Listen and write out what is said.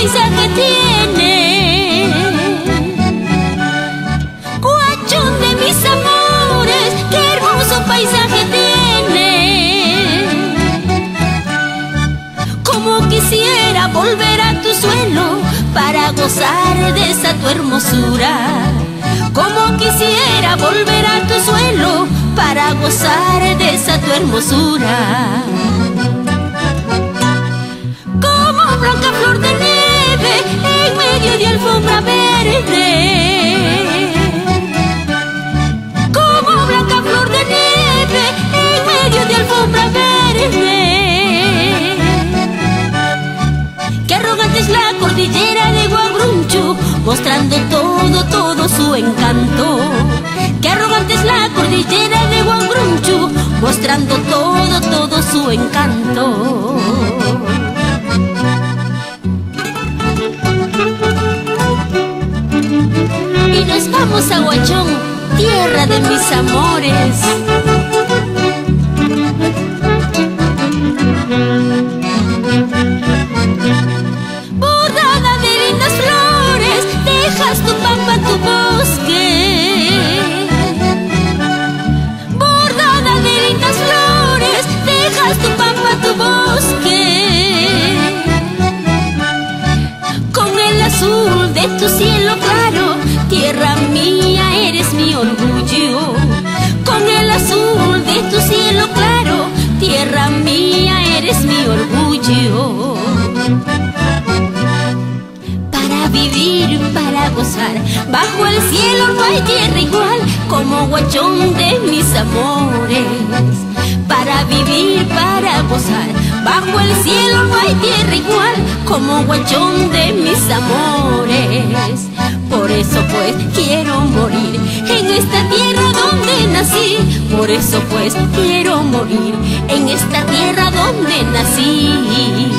paisaje tiene. Guachón de mis amores, qué hermoso paisaje tiene. Como quisiera volver a tu suelo para gozar de esa tu hermosura. Como quisiera volver a tu suelo para gozar de esa tu hermosura. Como blanca flor de nieve en medio de alfombra verde. Como blanca flor de nieve en medio de alfombra verde. Qué arrogante es la cordillera de Huagrunchu, mostrando todo su encanto. Qué arrogante es la cordillera de Huagrunchu, mostrando todo su encanto. Y nos vamos a Huachón, tierra de mis amores. Bordada de lindas flores, dejas tu pampa, tu bosque. Bordada de lindas flores, dejas tu pampa, tu bosque. Con el azul de tu cielo claro, tierra mía, eres mi orgullo. Con el azul de tu cielo claro, tierra mía, eres mi orgullo. Para vivir, para gozar, bajo el cielo no hay tierra igual como Huachón de mis amores. Para vivir, para gozar, bajo el cielo no hay tierra igual como Huachón de mis amores. Por eso pues quiero morir en esta tierra donde nací. Por eso pues quiero morir en esta tierra donde nací.